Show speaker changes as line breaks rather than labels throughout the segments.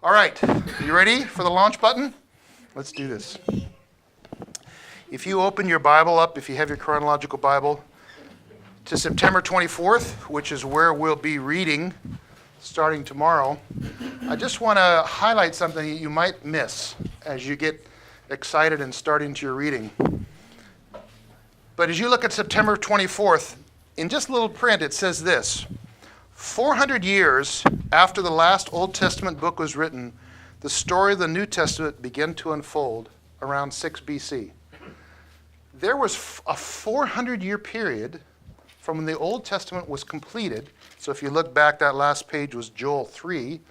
All right, you ready for the launch button? Let's do this. If you open your Bible up, if you have your chronological Bible, to September 24th, which is where we'll be reading starting tomorrow, I just want to highlight something that you might miss as you get excited and start into your reading. But as you look at September 24th, in just little print it says this: 400 years after the last Old Testament book was written, the story of the New Testament began to unfold around 6 BC. There was a 400-year period from when the Old Testament was completed. So if you look back, that last page was Joel 3.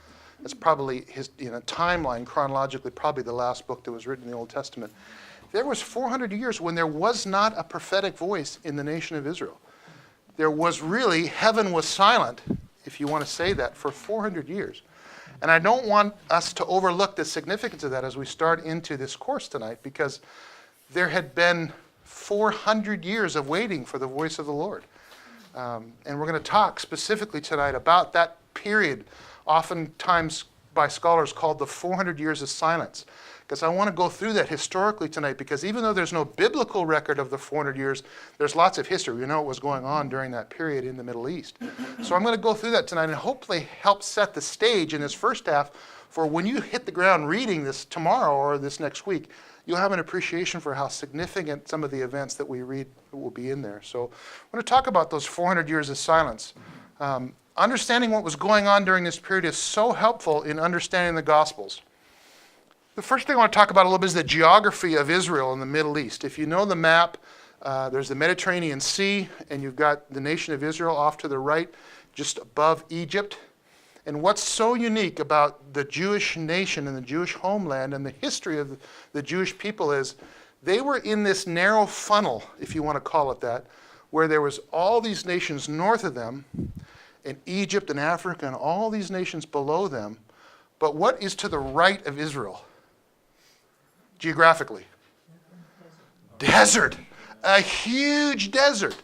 That's probably his timeline, chronologically, probably the last book that was written in the Old Testament. There was 400 years when there was not a prophetic voice in the nation of Israel. There was really, heaven was silent, if you want to say that, for 400 years. And I don't want us to overlook the significance of that as we start into this course tonight, because there had been 400 years of waiting for the voice of the Lord. And we're going to talk specifically tonight about that period, oftentimes by scholars called the 400 years of silence. Because I want to go through that historically tonight, because even though there's no biblical record of the 400 years, there's lots of history. We know what was going on during that period in the Middle East. So I'm going to go through that tonight and hopefully help set the stage in this first half for when you hit the ground reading this tomorrow or this next week, you'll have an appreciation for how significant some of the events that we read will be in there. So I want to talk about those 400 years of silence. Understanding what was going on during this period is so helpful in understanding the Gospels. The first thing I want to talk about a little bit is the geography of Israel in the Middle East. If you know the map, there's the Mediterranean Sea, and you've got the nation of Israel off to the right, just above Egypt. And what's so unique about the Jewish nation and the Jewish homeland and the history of the Jewish people is they were in this narrow funnel, if you want to call it that, where there was all these nations north of them, and Egypt and Africa and all these nations below them. But what is to the right of Israel? Geographically? Desert. A huge desert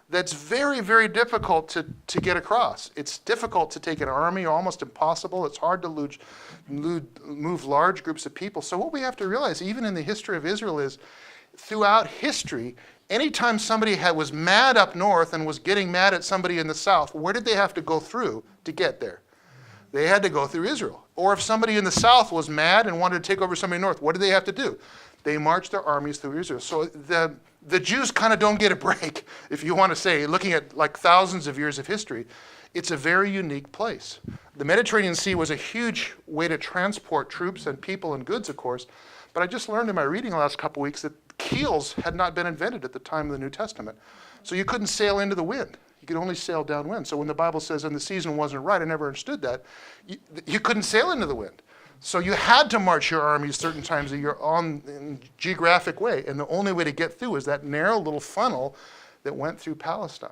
that's very, very difficult to get across. It's difficult to take an army, almost impossible. It's hard to move large groups of people. So what we have to realize, even in the history of Israel, is throughout history, anytime somebody was mad up north and was getting mad at somebody in the south, where did they have to go through to get there? They had to go through Israel. Or if somebody in the south was mad and wanted to take over somebody north, what did they have to do? They marched their armies through Israel. So the Jews kind of don't get a break, if you want to say, looking at like thousands of years of history. It's a very unique place. The Mediterranean Sea was a huge way to transport troops and people and goods, of course. But I just learned in my reading the last couple weeks that keels had not been invented at the time of the New Testament. So you couldn't sail into the wind. You could only sail downwind. So when the Bible says, and the season wasn't right, I never understood that. You couldn't sail into the wind. So you had to march your armies certain times of year in a geographic way. And the only way to get through is that narrow little funnel that went through Palestine.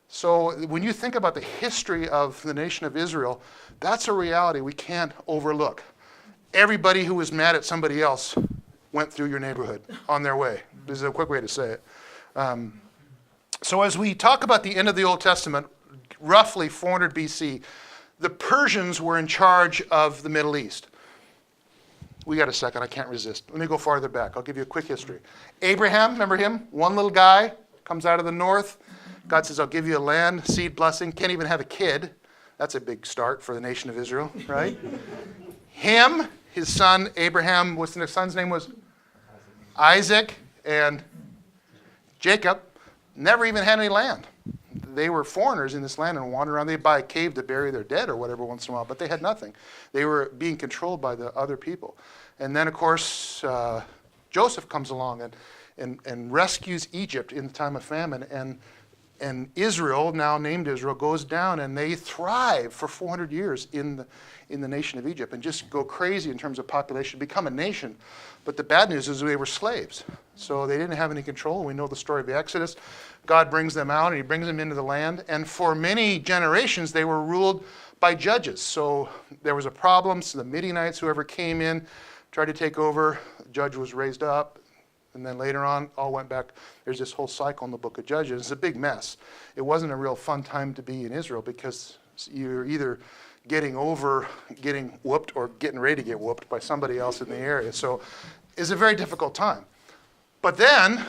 So when you think about the history of the nation of Israel, that's a reality we can't overlook. Everybody who was mad at somebody else went through your neighborhood on their way. This is a quick way to say it. So as we talk about the end of the Old Testament, roughly 400 BC, the Persians were in charge of the Middle East. We got a second, I can't resist. Let me go farther back. I'll give you a quick history. Abraham, remember him? One little guy, comes out of the north. God says, I'll give you a land, seed blessing, can't even have a kid. That's a big start for the nation of Israel, right? Him, his son, Abraham, what's the son's name was? Isaac and Jacob. Never even had any land. They were foreigners in this land and wandered around. They'd buy a cave to bury their dead or whatever once in a while, but they had nothing. They were being controlled by the other people. And then, of course, Joseph comes along and rescues Egypt in the time of famine. And Israel, now named Israel, goes down, and they thrive for 400 years in the nation of Egypt and just go crazy in terms of population, become a nation. But the bad news is they were slaves. So they didn't have any control. We know the story of the Exodus. God brings them out, and he brings them into the land. And for many generations, they were ruled by judges. So there was a problem. So the Midianites, whoever came in, tried to take over. The judge was raised up. And then later on, all went back. There's this whole cycle in the book of Judges. It's a big mess. It wasn't a real fun time to be in Israel because you're either getting whooped or getting ready to get whooped by somebody else in the area. So it's a very difficult time. But then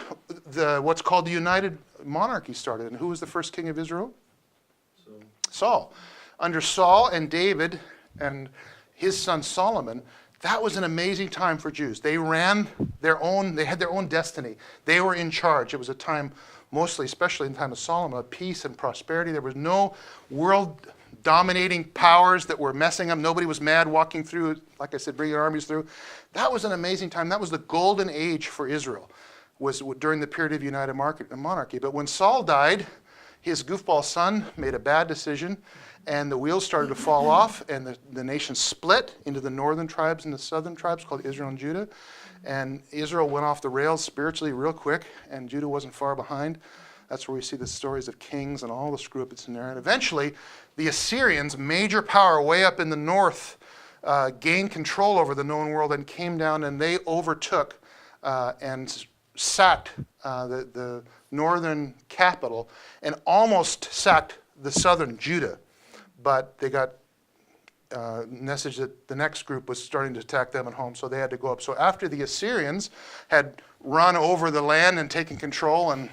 what's called the United Monarchy started. And who was the first king of Israel? Saul. Under Saul and David and his son Solomon, that was an amazing time for Jews. They had their own destiny. They were in charge. It was a time, mostly, especially in the time of Solomon, of peace and prosperity. There was no world-dominating powers that were messing up. Nobody was mad walking through, like I said, bringing armies through. That was an amazing time. That was the golden age for Israel, was during the period of United Monarchy. But when Saul died, his goofball son made a bad decision, and the wheels started to fall off, and the nation split into the northern tribes and the southern tribes called Israel and Judah. And Israel went off the rails spiritually real quick, and Judah wasn't far behind. That's where we see the stories of kings and all the screw-ups in there. And eventually, the Assyrians, major power way up in the north, gained control over the known world and came down, and they overtook and sacked the northern capital and almost sacked the southern Judah. But they got a message that the next group was starting to attack them at home, so they had to go up. So after the Assyrians had run over the land and taken control and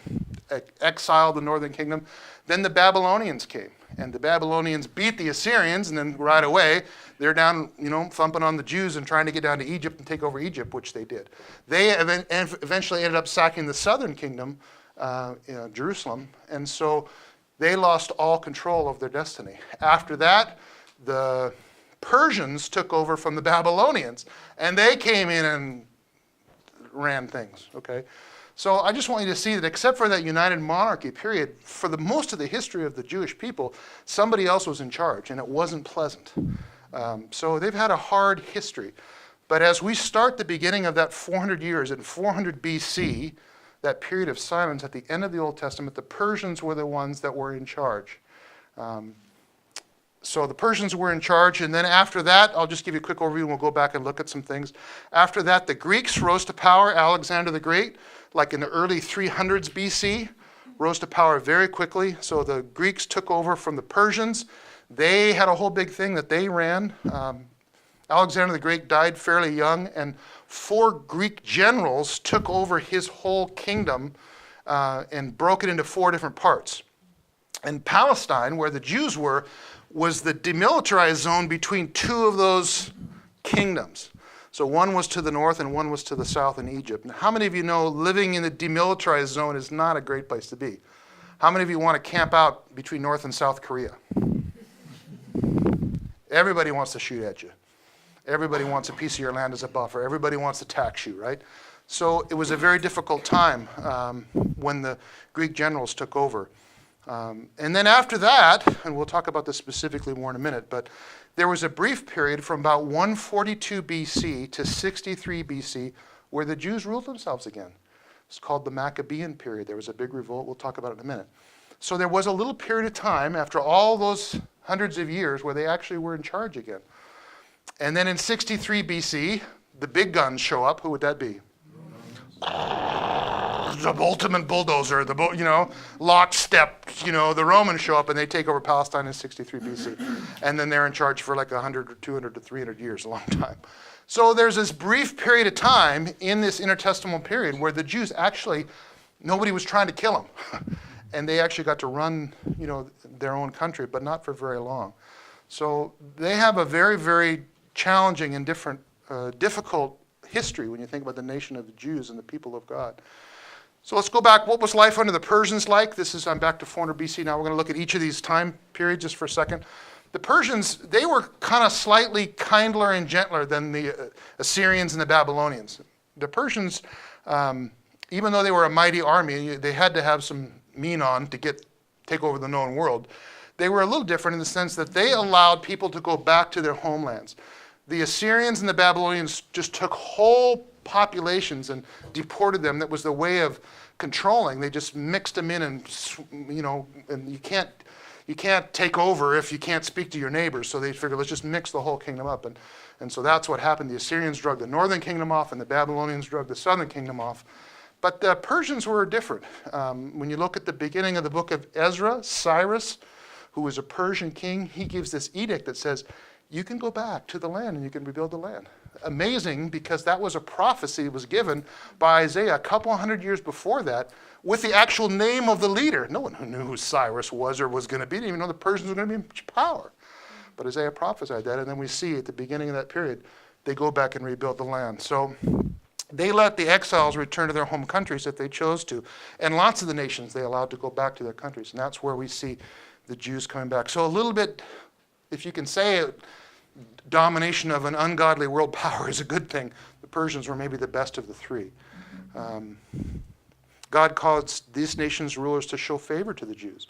exiled the northern kingdom, then the Babylonians came. And the Babylonians beat the Assyrians, and then right away, they're down, thumping on the Jews and trying to get down to Egypt and take over Egypt, which they did. They eventually ended up sacking the southern kingdom, Jerusalem, and so they lost all control of their destiny. After that, the Persians took over from the Babylonians, and they came in and ran things, okay? So I just want you to see that except for that United Monarchy period, for the most of the history of the Jewish people, somebody else was in charge, and it wasn't pleasant. So they've had a hard history. But as we start the beginning of that 400 years, in 400 BC, that period of silence at the end of the Old Testament, the Persians were the ones that were in charge. So the Persians were in charge, and then after that, I'll just give you a quick overview and we'll go back and look at some things. After that, the Greeks rose to power. Alexander the Great, like in the early 300s BC, rose to power very quickly. So the Greeks took over from the Persians. They had a whole big thing that they ran. Alexander the Great died fairly young, and 4 Greek generals took over his whole kingdom and broke it into 4 different parts. And Palestine, where the Jews were, was the demilitarized zone between 2 of those kingdoms. So one was to the north and one was to the south in Egypt. Now, how many of you know living in the demilitarized zone is not a great place to be? How many of you want to camp out between North and South Korea? Everybody wants to shoot at you. Everybody wants a piece of your land as a buffer. Everybody wants to tax you, right? So it was a very difficult time when the Greek generals took over. And then after that, and we'll talk about this specifically more in a minute, but there was a brief period from about 142 BC to 63 BC where the Jews ruled themselves again. It's called the Maccabean period. There was a big revolt. We'll talk about it in a minute. So there was a little period of time after all those hundreds of years where they actually were in charge again. And then in 63 BC, the big guns show up. Who would that be? The ultimate bulldozer, lockstep, the Romans show up and they take over Palestine in 63 BC. And then they're in charge for like 100 or 200 to 300 years, a long time. So there's this brief period of time in this intertestamental period where the Jews actually, nobody was trying to kill them. And they actually got to run, their own country, but not for very long. So they have a very, very challenging and difficult history when you think about the nation of the Jews and the people of God. So let's go back. What was life under the Persians like? I'm back to 400 BC now. We're going to look at each of these time periods just for a second. The Persians, they were kind of slightly kindler and gentler than the Assyrians and the Babylonians. The Persians, even though they were a mighty army, they had to have some mean on to take over the known world. They were a little different in the sense that they allowed people to go back to their homelands. The Assyrians and the Babylonians just took whole populations and deported them. That was the way of controlling. They just mixed them in and you can't take over if you can't speak to your neighbors. So they figured, let's just mix the whole kingdom up. And so that's what happened. The Assyrians drug the northern kingdom off and the Babylonians drug the southern kingdom off. But the Persians were different. When you look at the beginning of the book of Ezra, Cyrus, who was a Persian king, he gives this edict that says, you can go back to the land and you can rebuild the land. Amazing, because that was a prophecy that was given by Isaiah a couple hundred years before that with the actual name of the leader. No one who knew who Cyrus was or was going to be, didn't even know the Persians were going to be in power. But Isaiah prophesied that, and then we see at the beginning of that period, they go back and rebuild the land. So they let the exiles return to their home countries if they chose to. And lots of the nations they allowed to go back to their countries. And that's where we see the Jews coming back. So a little bit, if you can say it, domination of an ungodly world power is a good thing. The Persians were maybe the best of the three. God caused these nations' rulers to show favor to the Jews.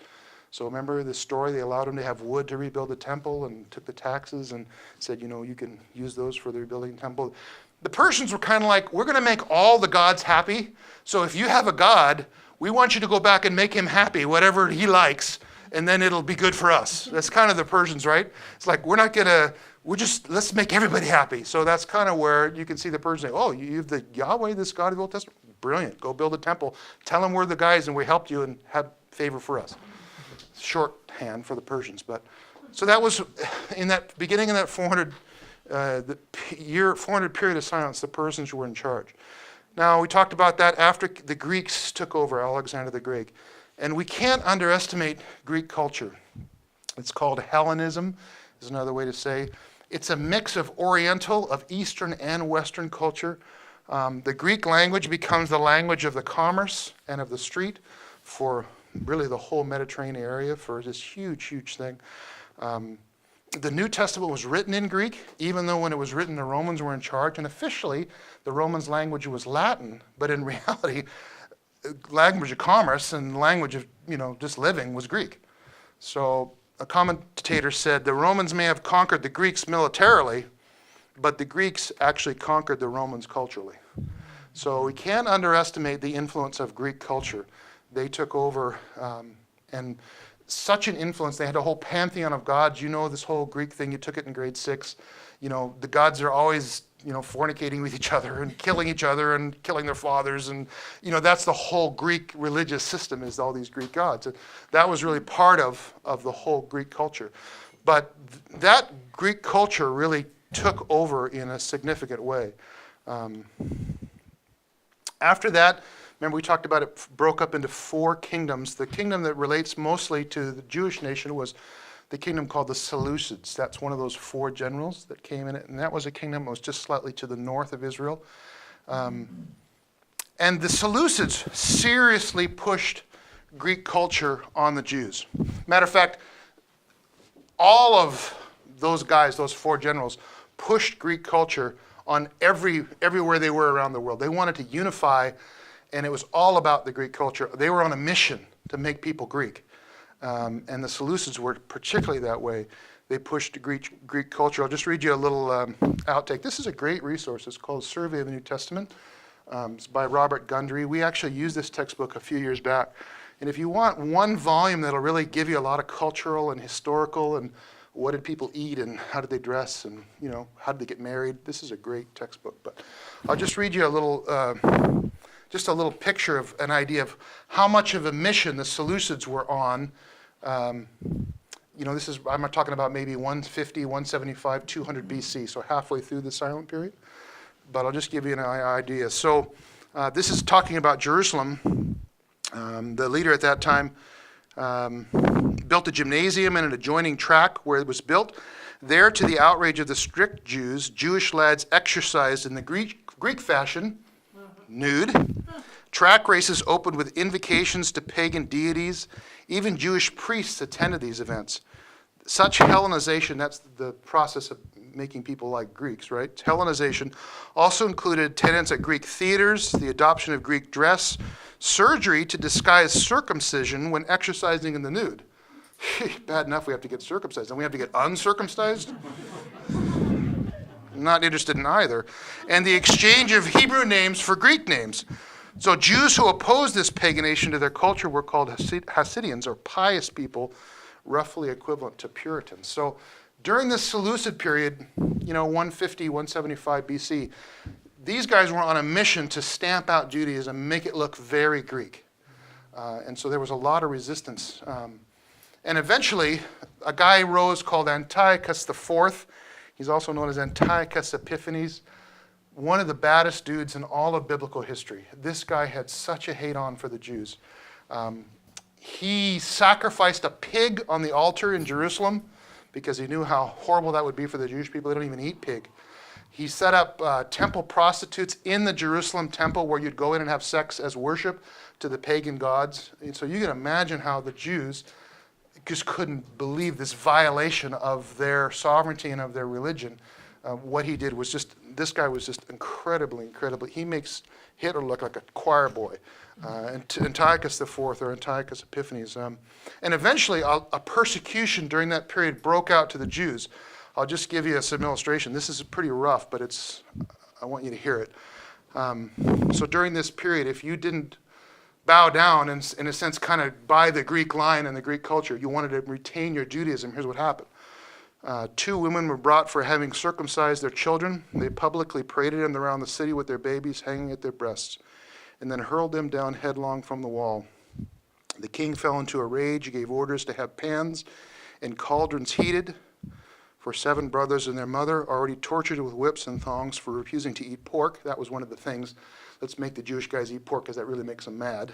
So remember the story, they allowed them to have wood to rebuild the temple and took the taxes and said, you can use those for the rebuilding the temple. The Persians were kind of like, we're going to make all the gods happy. So if you have a god, we want you to go back and make him happy, whatever he likes, and then it'll be good for us. That's kind of the Persians, right? It's like, let's make everybody happy. So that's kind of where you can see the Persians say, oh, you have the Yahweh, this God of the Old Testament? Brilliant. Go build a temple. Tell them we're the guys and we helped you and have favor for us. Shorthand for the Persians. So that was in that beginning of that 400 period of silence, the Persians were in charge. Now, we talked about that after the Greeks took over, Alexander the Great. And we can't underestimate Greek culture. It's called Hellenism, is another way to say. It's a mix of Oriental, of Eastern and Western culture. The Greek language becomes the language of the commerce and of the street for really the whole Mediterranean area, for this huge, huge thing. The New Testament was written in Greek, even though when it was written, the Romans were in charge. And officially, the Romans' language was Latin, but in reality, language of commerce and language of just living was Greek. So a commentator said the Romans may have conquered the Greeks militarily, but the Greeks actually conquered the Romans culturally. So we can't underestimate the influence of Greek culture. They took over, and such an influence. They had a whole pantheon of gods. This whole Greek thing, you took it in grade 6. The gods are always, fornicating with each other and killing each other and killing their fathers. And, that's the whole Greek religious system, is all these Greek gods. And that was really part of the whole Greek culture. But that Greek culture really took over in a significant way. After that, remember we talked about it broke up into 4 kingdoms. The kingdom that relates mostly to the Jewish nation was the kingdom called the Seleucids. That's one of those 4 generals that came in it. And that was a kingdom that was just slightly to the north of Israel. And the Seleucids seriously pushed Greek culture on the Jews. Matter of fact, all of those guys, those 4 generals, pushed Greek culture on everywhere they were around the world. They wanted to unify, and it was all about the Greek culture. They were on a mission to make people Greek. And the Seleucids were particularly that way. They pushed Greek culture. I'll just read you a little outtake. This is a great resource. It's called Survey of the New Testament. It's by Robert Gundry. We actually used this textbook a few years back. And if you want one volume that'll really give you a lot of cultural and historical and what did people eat and how did they dress and how did they get married, this is a great textbook. But I'll just read you a little picture of an idea of how much of a mission the Seleucids were on. I'm talking about maybe 150, 175, 200 BC, so halfway through the silent period. But I'll just give you an idea. So this is talking about Jerusalem. The leader at that time built a gymnasium in an adjoining tract where it was built. There, to the outrage of the strict Jews, Jewish lads exercised in the Greek fashion, nude. Track races opened with invocations to pagan deities. Even Jewish priests attended these events. Such Hellenization, that's the process of making people like Greeks, right? Hellenization also included attendance at Greek theaters, the adoption of Greek dress, surgery to disguise circumcision when exercising in the nude. Bad enough we have to get circumcised, and we have to get uncircumcised? Not interested in either. And the exchange of Hebrew names for Greek names. So Jews who opposed this paganation to their culture were called Hasidians, or pious people, roughly equivalent to Puritans. So during this Seleucid period, 150, 175 BC, these guys were on a mission to stamp out Judaism, make it look very Greek. And so there was a lot of resistance. And eventually, a guy rose called Antiochus IV. He's also known as Antiochus Epiphanes, one of the baddest dudes in all of biblical history. This guy had such a hate-on for the Jews. He sacrificed a pig on the altar in Jerusalem because he knew how horrible that would be for the Jewish people. They don't even eat pig. He set up temple prostitutes in the Jerusalem temple where you'd go in and have sex as worship to the pagan gods. And so you can imagine how the Jews just couldn't believe this violation of their sovereignty and of their religion. What he did was just, this guy was just incredibly, he makes Hitler look like a choir boy. Antiochus IV, or Antiochus Epiphanes. And eventually a persecution during that period broke out to the Jews. I'll just give you some illustration. This is pretty rough, but I want you to hear it. So during this period, if you didn't bow down and, in a sense, kind of by the Greek line and the Greek culture, you wanted to retain your Judaism, here's what happened. 2 women were brought for having circumcised their children. They publicly paraded them around the city with their babies hanging at their breasts, and then hurled them down headlong from the wall. The king fell into a rage. He gave orders to have pans and cauldrons heated for 7 brothers and their mother, already tortured with whips and thongs for refusing to eat pork. That was one of the things. Let's make the Jewish guys eat pork because that really makes them mad.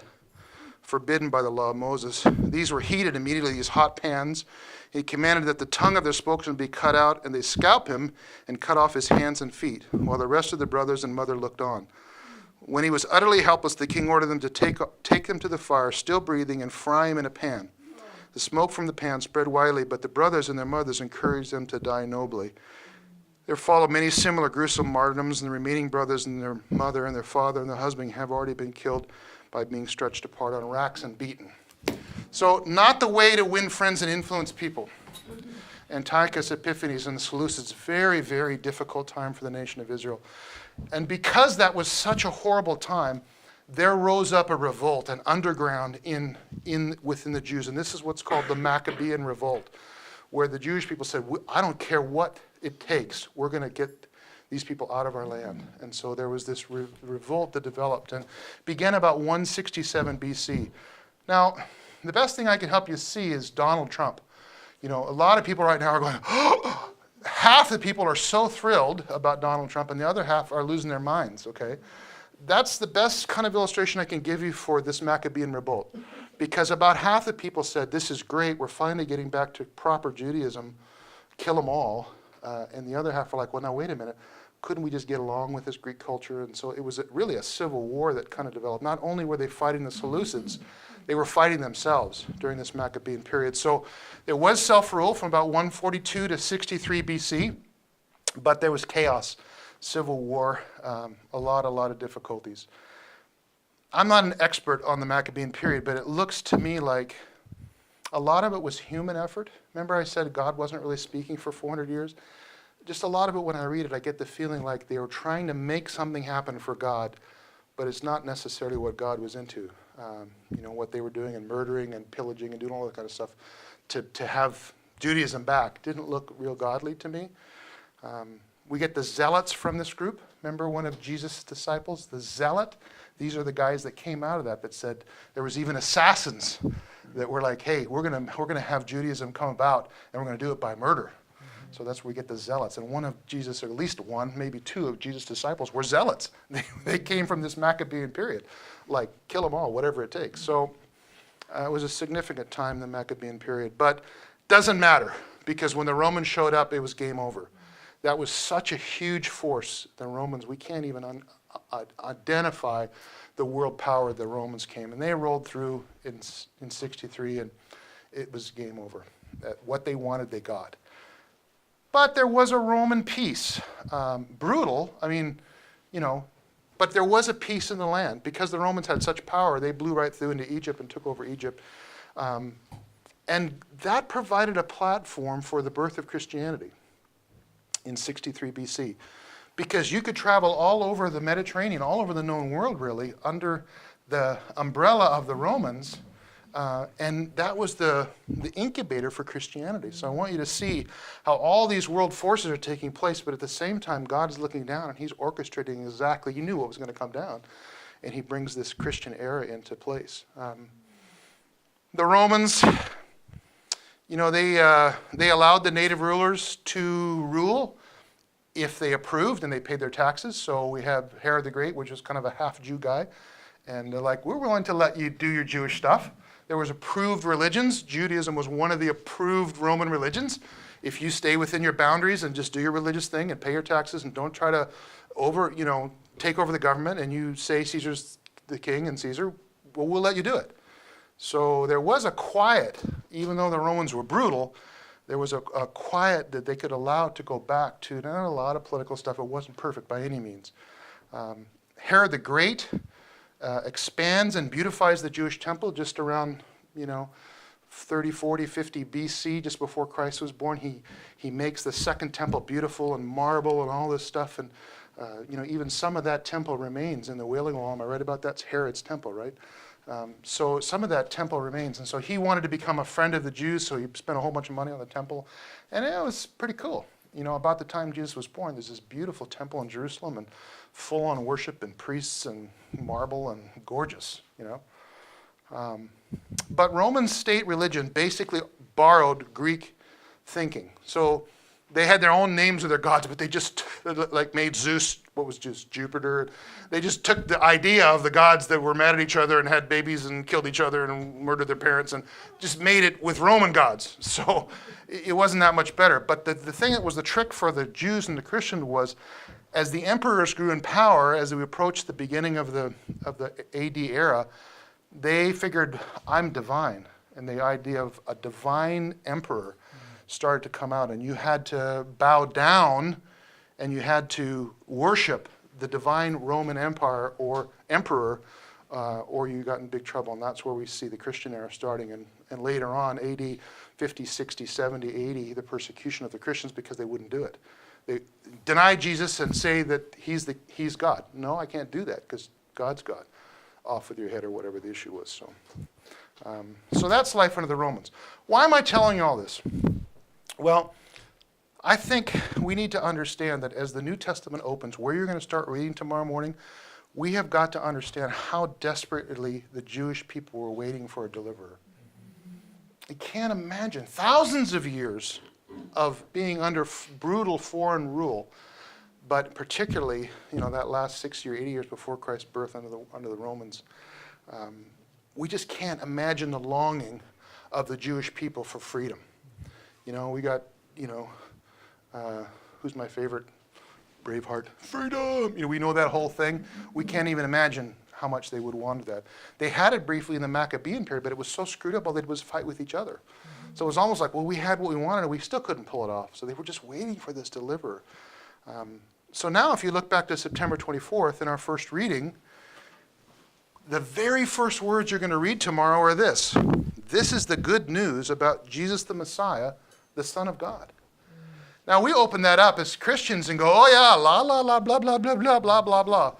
Forbidden by the law of Moses. These were heated immediately, these hot pans. He commanded that the tongue of their spokesman be cut out, and they scalp him and cut off his hands and feet, while the rest of the brothers and mother looked on. When he was utterly helpless, the king ordered them to take him to the fire, still breathing, and fry him in a pan. The smoke from the pan spread widely, but the brothers and their mothers encouraged them to die nobly. There followed many similar gruesome martyrdoms, and the remaining brothers and their mother and their father and their husband have already been killed by being stretched apart on racks and beaten. So not the way to win friends and influence people. Antiochus Epiphanes and the Seleucids, very, very difficult time for the nation of Israel. And because that was such a horrible time, there rose up a revolt, an underground within the Jews. And this is what's called the Maccabean Revolt, where the Jewish people said, I don't care what it takes, we're going to get these people out of our land. And so there was this revolt that developed and began about 167 BC. Now, the best thing I can help you see is Donald Trump. You know, a lot of people right now are going, oh! Half the people are so thrilled about Donald Trump and the other half are losing their minds, okay? That's the best kind of illustration I can give you for this Maccabean revolt. Because about half the people said, this is great, we're finally getting back to proper Judaism, kill them all. And the other half were like, well, now wait a minute, couldn't we just get along with this Greek culture? And so it was really a civil war that kind of developed. Not only were they fighting the Seleucids, they were fighting themselves during this Maccabean period. So there was self-rule from about 142 to 63 BC, but there was chaos, civil war, a lot of difficulties. I'm not an expert on the Maccabean period, but it looks to me like a lot of it was human effort. Remember I said God wasn't really speaking for 400 years? Just a lot of it, when I read it, I get the feeling like they were trying to make something happen for God, but it's not necessarily what God was into. You know, what they were doing and murdering and pillaging and doing all that kind of stuff to have Judaism back didn't look real godly to me. We get the zealots from this group. Remember one of Jesus' disciples, the zealot? These are the guys that came out of that said there was even assassins that were like, hey, we're gonna have Judaism come about and we're gonna do it by murder. So that's where we get the zealots. And one of Jesus, or at least one, maybe 2 of Jesus' disciples were zealots. They came from this Maccabean period. Like, kill them all, whatever it takes. So it was a significant time, the Maccabean period. But doesn't matter, because when the Romans showed up, it was game over. That was such a huge force, the Romans. We can't even identify the world power the Romans came. And they rolled through in 63, and it was game over. What they wanted, they got. But there was a Roman peace. Brutal, I mean, you know, but there was a peace in the land. Because the Romans had such power, they blew right through into Egypt and took over Egypt. And that provided a platform for the birth of Christianity in 63 BC. Because you could travel all over the Mediterranean, all over the known world, really, under the umbrella of the Romans. And that was the incubator for Christianity. So I want you to see how all these world forces are taking place, but at the same time, God is looking down and he's orchestrating exactly, he knew what was going to come down. And he brings this Christian era into place. The Romans, you know, they allowed the native rulers to rule, if they approved and they paid their taxes. So we have Herod the Great, which was kind of a half-Jew guy. And they're like, we're willing to let you do your Jewish stuff. There was approved religions. Judaism was one of the approved Roman religions. If you stay within your boundaries and just do your religious thing and pay your taxes and don't try to take over the government, and you say Caesar's the king and Caesar, well, we'll let you do it. So there was a quiet, even though the Romans were brutal, there was a quiet that they could allow to go back to. Not a lot of political stuff. It wasn't perfect by any means. Herod the Great expands and beautifies the Jewish temple just around, 30, 40, 50 BC, just before Christ was born. He makes the second temple beautiful and marble and all this stuff. And, even some of that temple remains in the Wailing Wall. Am I right about that? It's Herod's temple, right? So some of that temple remains. And so he wanted to become a friend of the Jews, so he spent a whole bunch of money on the temple. And it was pretty cool. About the time Jesus was born, there's this beautiful temple in Jerusalem and full-on worship and priests and marble and gorgeous, But Roman state religion basically borrowed Greek thinking. So they had their own names of their gods, but they just made Zeus, what was Zeus? Jupiter. They just took the idea of the gods that were mad at each other and had babies and killed each other and murdered their parents and just made it with Roman gods. So it wasn't that much better. But the thing that was the trick for the Jews and the Christians was, as the emperors grew in power, as we approached the beginning of the AD era, they figured, I'm divine. And the idea of a divine emperor started to come out. And you had to bow down and you had to worship the divine Roman Empire or emperor, or you got in big trouble. And that's where we see the Christian era starting. And later on, AD 50, 60, 70, 80, the persecution of the Christians because they wouldn't do it. They deny Jesus and say that he's God. No, I can't do that because God's God. Off with your head, or whatever the issue was. So that's life under the Romans. Why am I telling you all this? Well, I think we need to understand that as the New Testament opens, where you're going to start reading tomorrow morning, we have got to understand how desperately the Jewish people were waiting for a deliverer. You can't imagine thousands of years of being under brutal foreign rule, but particularly, that last 60 or 80 years before Christ's birth under the Romans, we just can't imagine the longing of the Jewish people for freedom. We got, who's my favorite? Braveheart. Freedom! We know that whole thing. We can't even imagine how much they would want that. They had it briefly in the Maccabean period, but it was so screwed up all they did was fight with each other. So it was almost like, well, we had what we wanted and we still couldn't pull it off. So they were just waiting for this deliverer. So now if you look back to September 24th in our first reading, the very first words you're going to read tomorrow are this. This is the good news about Jesus the Messiah, the Son of God. Now we open that up as Christians and go, oh yeah, la la la, blah, blah, blah, blah, blah, blah, blah.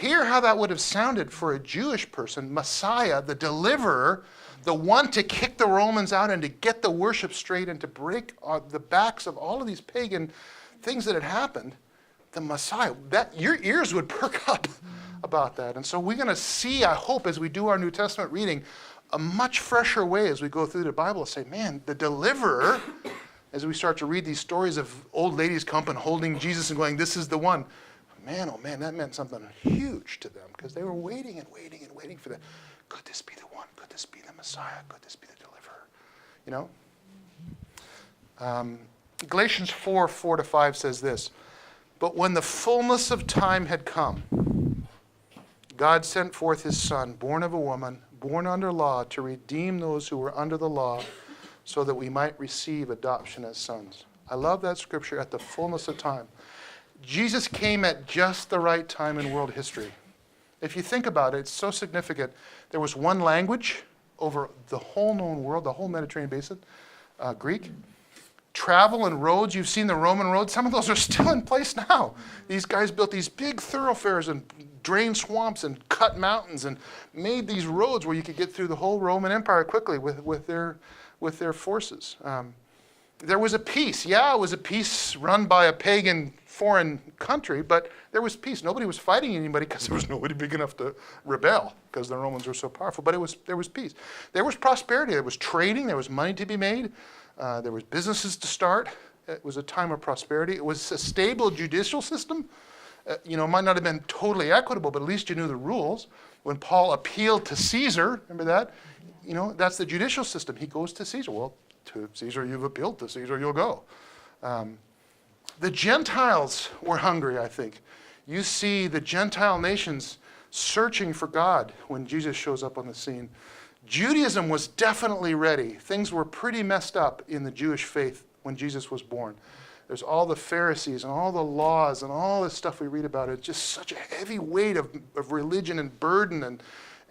Hear how that would have sounded for a Jewish person, Messiah, the deliverer, the one to kick the Romans out and to get the worship straight and to break the backs of all of these pagan things that had happened. The Messiah, that your ears would perk up about that. And so we're going to see, I hope, as we do our New Testament reading, a much fresher way as we go through the Bible to say, man, the deliverer, as we start to read these stories of old ladies coming and holding Jesus and going, this is the one. Man, oh man, that meant something huge to them because they were waiting and waiting and waiting for that. Could this be the one? Could this be the Messiah? Could this be the deliverer? Galatians 4:4-5 says this. But when the fullness of time had come, God sent forth his Son, born of a woman, born under law, to redeem those who were under the law, so that we might receive adoption as sons. I love that scripture, at the fullness of time. Jesus came at just the right time in world history. If you think about it, it's so significant. There was one language over the whole known world, the whole Mediterranean basin, Greek. Travel and roads, you've seen the Roman roads, some of those are still in place now. These guys built these big thoroughfares and drained swamps and cut mountains and made these roads where you could get through the whole Roman Empire quickly with their forces. There was a peace. Yeah, it was a peace run by a pagan foreign country, but there was peace. Nobody was fighting anybody because there was nobody big enough to rebel because the Romans were so powerful. But there was peace. There was prosperity. There was trading. There was money to be made. There was businesses to start. It was a time of prosperity. It was a stable judicial system. It might not have been totally equitable, but at least you knew the rules. When Paul appealed to Caesar, remember that? That's the judicial system. He goes to Caesar. Well, to Caesar you've appealed, to Caesar you'll go. The Gentiles were hungry, I think. You see the Gentile nations searching for God when Jesus shows up on the scene. Judaism was definitely ready. Things were pretty messed up in the Jewish faith when Jesus was born. There's all the Pharisees and all the laws and all this stuff we read about. It's just such a heavy weight of religion and burden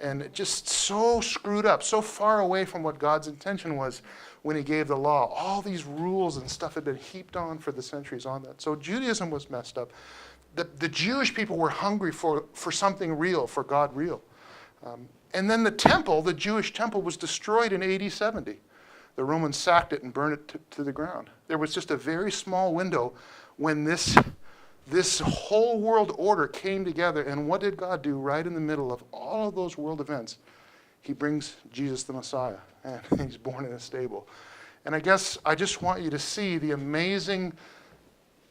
and just so screwed up, so far away from what God's intention was when he gave the law. All these rules and stuff had been heaped on for the centuries on that. So Judaism was messed up. The Jewish people were hungry for something real, for God real. And then the temple, the Jewish temple, was destroyed in AD 70. The Romans sacked it and burned it to the ground. There was just a very small window when this whole world order came together. And what did God do right in the middle of all of those world events? He brings Jesus the Messiah, and he's born in a stable. And I guess I just want you to see the amazing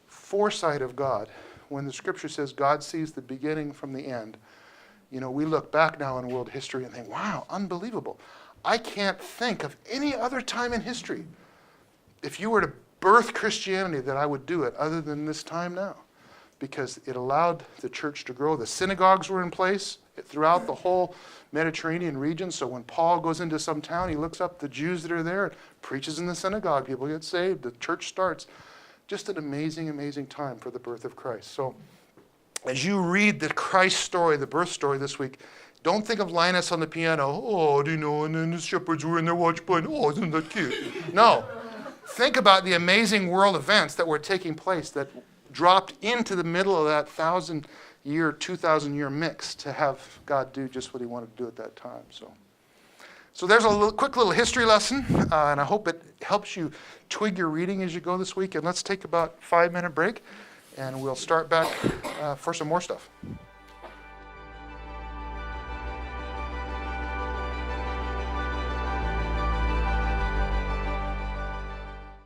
foresight of God. When the scripture says God sees the beginning from the end, we look back now in world history and think, wow, unbelievable. I can't think of any other time in history, if you were to birth Christianity, that I would do it other than this time now, because it allowed the church to grow. The synagogues were in place throughout the whole Mediterranean region. So when Paul goes into some town, he looks up the Jews that are there, preaches in the synagogue, people get saved, the church starts. Just an amazing, amazing time for the birth of Christ. So as you read the Christ story, the birth story this week, don't think of Linus on the piano. Oh, and then the shepherds were in their watch playing. Oh, isn't that cute? No. Think about the amazing world events that were taking place that dropped into the middle of that 1,000-year, 2,000-year mix to have God do just what he wanted to do at that time. So there's a quick little history lesson, and I hope it helps you twig your reading as you go this week. And let's take about a 5-minute break, and we'll start back for some more stuff.